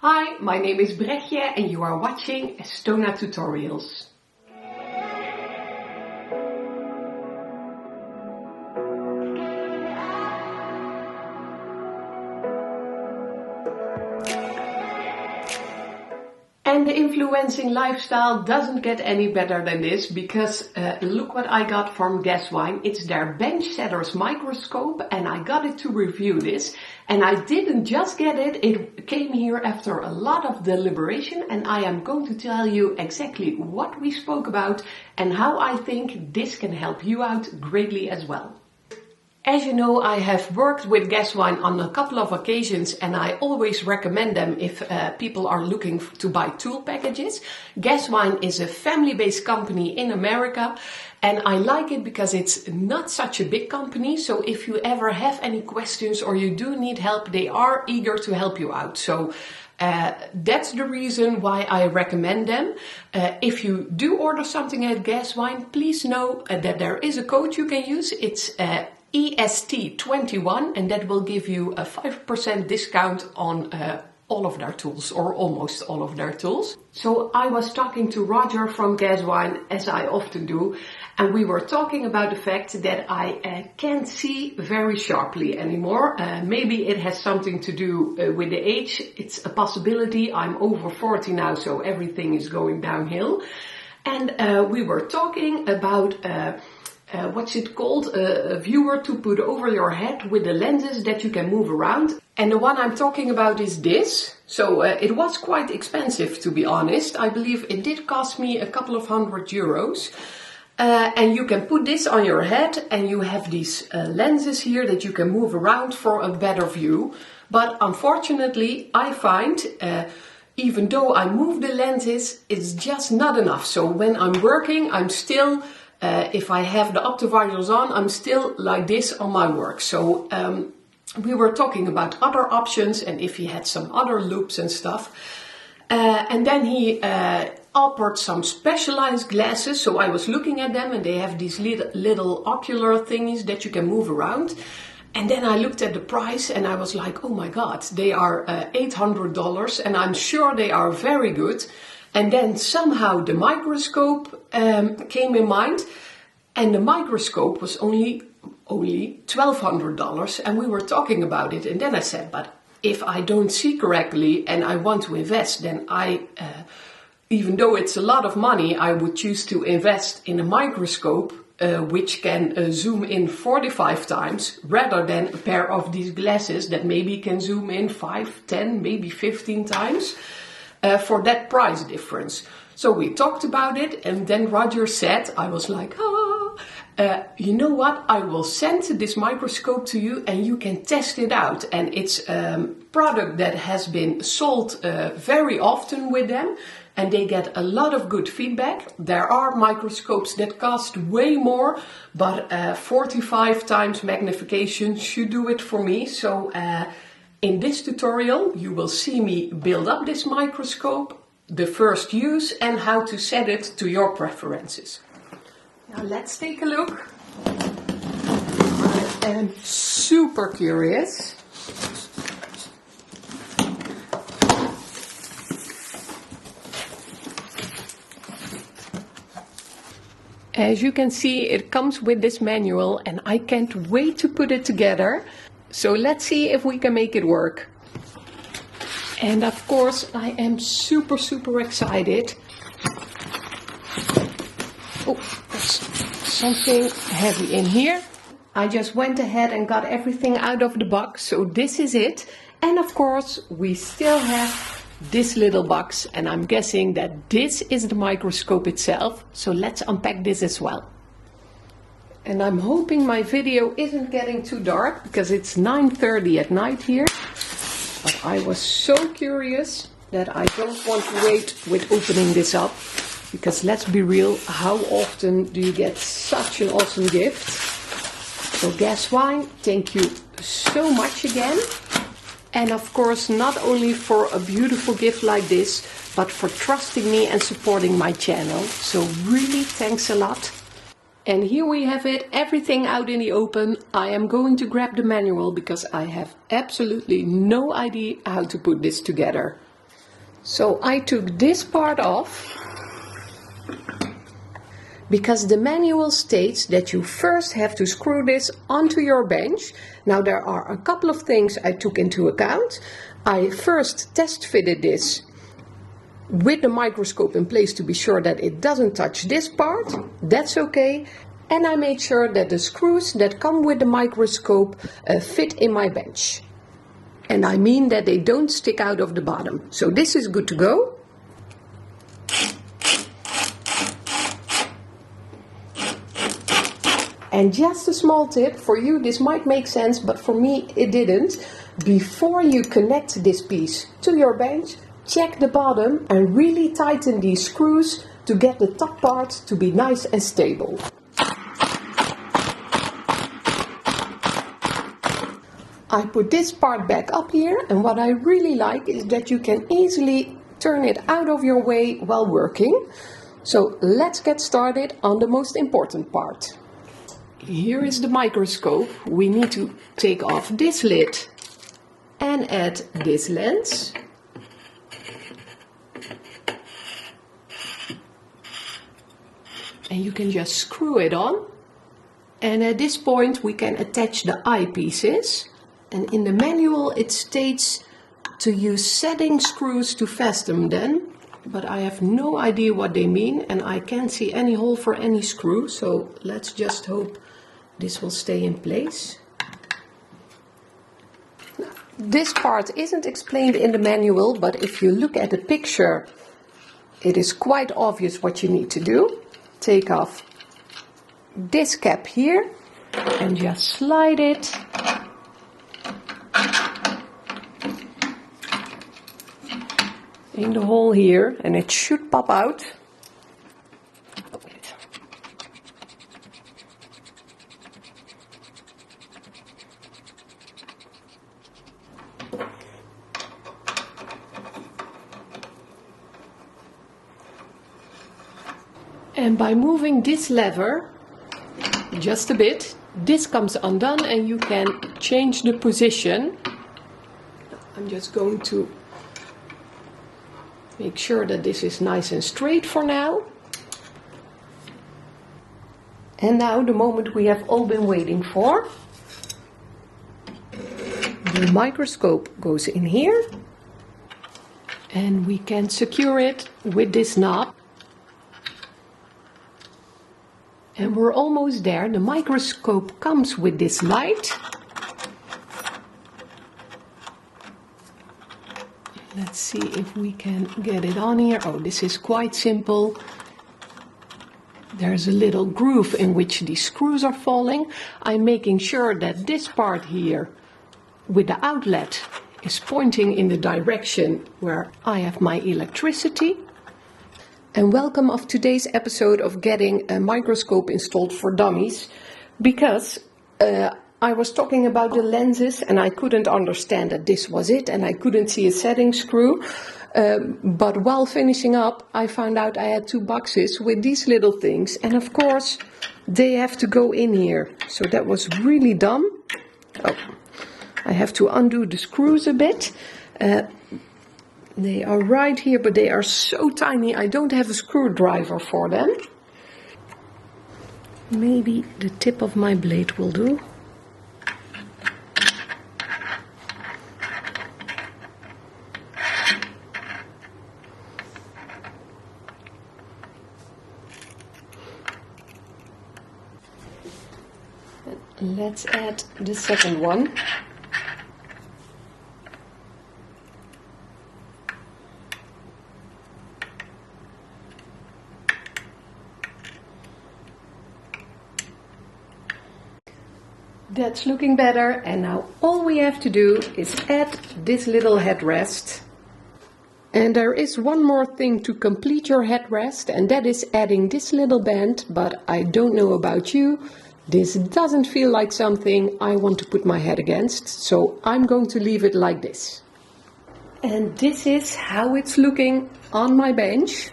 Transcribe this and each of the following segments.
Hi, my name is BREGJE and you are watching Estona tutorials. And the influencing lifestyle doesn't get any better than this, because look what I got from Guesswine. It's their bench setter's microscope, and I got it to review this. And I didn't just get it, it came here after a lot of deliberation, and I am going to tell you exactly what we spoke about and how I think this can help you out greatly as well. As you know, I have worked with Guesswine on a couple of occasions, and I always recommend them if people are looking to buy tool packages. Guesswine is a family-based company in America, and I like it because it's not such a big company. So if you ever have any questions or you do need help, they are eager to help you out. So that's the reason why I recommend them. If you do order something at Guesswine, please know that there is a code you can use. It's EST21, and that will give you a 5% discount on all of their tools, or almost all of their tools. So I was talking to Roger from Guesswine, as I often do, and we were talking about the fact that I can't see very sharply anymore. Maybe it has something to do with the age. It's a possibility. I'm over 40 now, so everything is going downhill. And we were talking about what's it called? A viewer to put over your head with the lenses that you can move around. And the one I'm talking about is this. So it was quite expensive, to be honest. I believe it did cost me a couple of €100. And you can put this on your head, and you have these lenses here that you can move around for a better view. But unfortunately, I find even though I move the lenses, it's just not enough. So when I'm working, I'm still if I have the optovisors on, I'm still like this on my work. So we were talking about other options and if he had some other loops and stuff. And then he offered some specialized glasses. So I was looking at them, and they have these little ocular thingies that you can move around. And then I looked at the price and I was like, oh my God, they are $800, and I'm sure they are very good. And then somehow the microscope came in mind, and the microscope was only $1,200, and we were talking about it. And then I said, but if I don't see correctly and I want to invest, then even though it's a lot of money, I would choose to invest in a microscope which can zoom in 45 times rather than a pair of these glasses that maybe can zoom in 5, 10, maybe 15 times. For that price difference. So we talked about it, and then Roger said, I was like, you know what, I will send this microscope to you and you can test it out. And it's a product that has been sold very often with them, and they get a lot of good feedback. There are microscopes that cost way more, but 45 times magnification should do it for me. So in this tutorial, you will see me build up this microscope, the first use, and how to set it to your preferences. Now let's take a look. I am super curious. As you can see, it comes with this manual, and I can't wait to put it together. So let's see if we can make it work. And of course, I am super excited. Oh, there's something heavy in here. I just went ahead and got everything out of the box. So this is it. And of course, we still have this little box. And I'm guessing that this is the microscope itself. So let's unpack this as well. And I'm hoping my video isn't getting too dark, because it's 9:30 at night here. But I was so curious that I don't want to wait with opening this up. Because let's be real, how often do you get such an awesome gift? So Guesswine, thank you so much again. And of course, not only for a beautiful gift like this, but for trusting me and supporting my channel. So really, thanks a lot. And here we have it, everything out in the open. I am going to grab the manual because I have absolutely no idea how to put this together. So I took this part off because the manual states that you first have to screw this onto your bench. Now there are a couple of things I took into account. I first test fitted this with the microscope in place to be sure that it doesn't touch this part. That's okay. And I made sure that the screws that come with the microscope fit in my bench. And I mean that they don't stick out of the bottom. So this is good to go. And just a small tip, for you this might make sense, but for me it didn't. Before you connect this piece to your bench, check the bottom and really tighten these screws to get the top part to be nice and stable. I put this part back up here, and what I really like is that you can easily turn it out of your way while working. So let's get started on the most important part. Here is the microscope. We need to take off this lid and add this lens. And you can just screw it on. And at this point we can attach the eyepieces. And in the manual it states to use setting screws to fasten them. But I have no idea what they mean, and I can't see any hole for any screw. So let's just hope this will stay in place. Now, this part isn't explained in the manual, but if you look at the picture, it is quite obvious what you need to do. Take off this cap here and just slide it in the hole here, and it should pop out. And by moving this lever just a bit, this comes undone and you can change the position. I'm just going to make sure that this is nice and straight for now. And now the moment we have all been waiting for. The microscope goes in here and we can secure it with this knob. And we're almost there. The microscope comes with this light. Let's see if we can get it on here. Oh, this is quite simple. There's a little groove in which these screws are falling. I'm making sure that this part here with the outlet is pointing in the direction where I have my electricity. And welcome of today's episode of getting a microscope installed for dummies, because I was talking about the lenses and I couldn't understand that this was it, and I couldn't see a setting screw. But while finishing up, I found out I had two boxes with these little things, and of course they have to go in here. So that was really dumb. Oh, I have to undo the screws a bit. They are right here, but they are so tiny, I don't have a screwdriver for them. Maybe the tip of my blade will do. Let's add the second one. That's looking better, and now all we have to do is add this little headrest. And there is one more thing to complete your headrest, and that is adding this little band, but I don't know about you. This doesn't feel like something I want to put my head against, so I'm going to leave it like this. And this is how it's looking on my bench.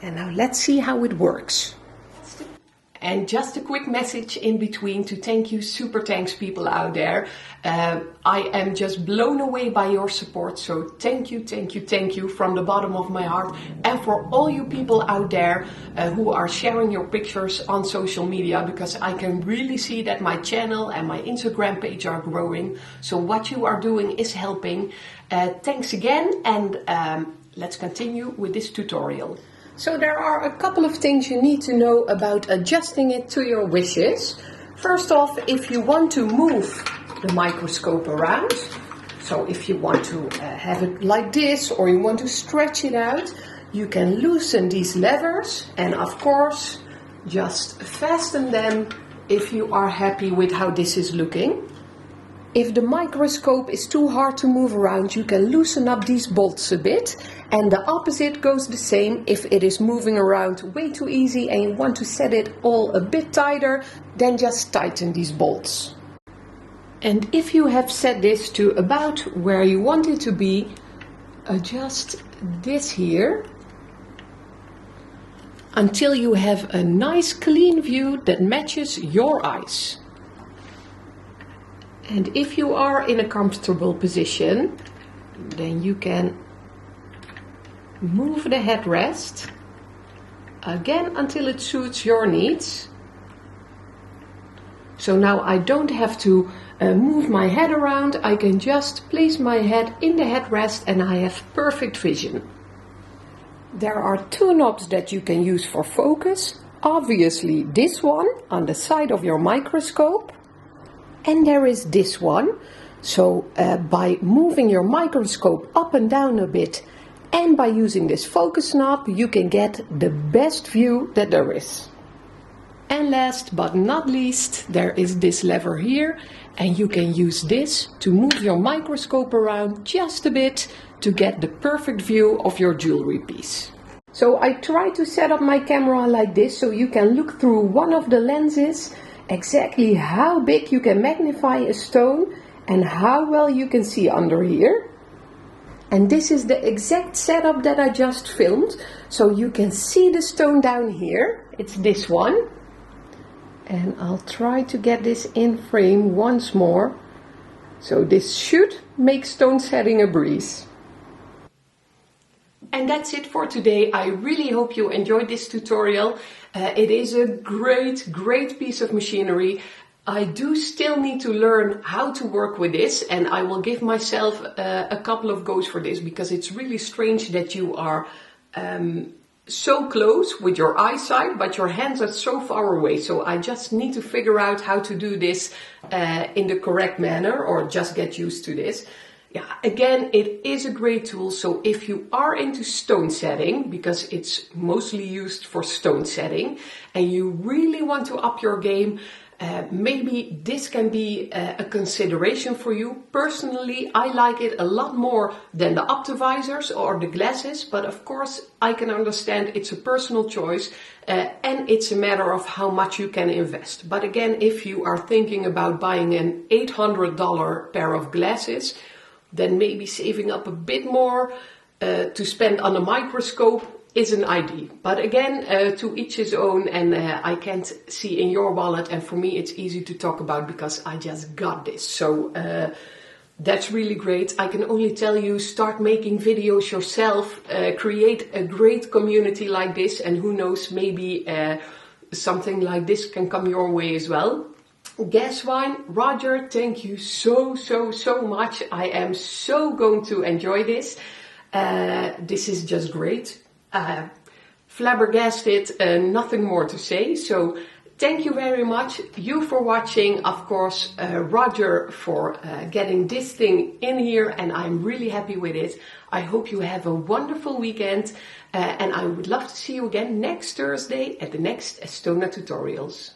And now let's see how it works. And just a quick message in between to thank you, super thanks people out there. I am just blown away by your support. So thank you, thank you, thank you from the bottom of my heart. And for all you people out there who are sharing your pictures on social media, because I can really see that my channel and my Instagram page are growing. So what you are doing is helping. Thanks again, and let's continue with this tutorial. So there are a couple of things you need to know about adjusting it to your wishes. First off, if you want to move the microscope around, so if you want to have it like this or you want to stretch it out, you can loosen these levers and of course just fasten them if you are happy with how this is looking. If the microscope is too hard to move around, you can loosen up these bolts a bit, and the opposite goes the same. If it is moving around way too easy and you want to set it all a bit tighter, then just tighten these bolts. And if you have set this to about where you want it to be, adjust this here until you have a nice clean view that matches your eyes. And if you are in a comfortable position, then you can move the headrest again until it suits your needs. So now I don't have to move my head around, I can just place my head in the headrest and I have perfect vision. There are two knobs that you can use for focus. Obviously this one on the side of your microscope. And there is this one. So by moving your microscope up and down a bit and by using this focus knob, you can get the best view that there is. And last but not least, there is this lever here, and you can use this to move your microscope around just a bit to get the perfect view of your jewelry piece. So I try to set up my camera like this so you can look through one of the lenses exactly how big you can magnify a stone and how well you can see under here. And this is the exact setup that I just filmed, so you can see the stone down here. It's this one, and I'll try to get this in frame once more, so this should make stone setting a breeze. And that's it for today. I really hope you enjoyed this tutorial. It is a great piece of machinery. I do still need to learn how to work with this, and I will give myself a couple of goes for this, because it's really strange that you are so close with your eyesight, but your hands are so far away. So I just need to figure out how to do this in the correct manner, or just get used to this. Yeah, again, it is a great tool. So if you are into stone setting, because it's mostly used for stone setting, and you really want to up your game, maybe this can be a consideration for you. Personally, I like it a lot more than the optivisors or the glasses, but of course I can understand it's a personal choice and it's a matter of how much you can invest. But again, if you are thinking about buying an $800 pair of glasses, then maybe saving up a bit more to spend on a microscope is an idea. But again, to each his own, and I can't see in your wallet, and for me it's easy to talk about because I just got this. So that's really great. I can only tell you, start making videos yourself, create a great community like this, and who knows, maybe something like this can come your way as well. Gas wine, Roger, thank you so much. I am so going to enjoy this. This is just great. Flabbergasted, nothing more to say. So thank you very much. You for watching, of course, Roger for getting this thing in here, and I'm really happy with it. I hope you have a wonderful weekend, and I would love to see you again next Thursday at the next Estona tutorials.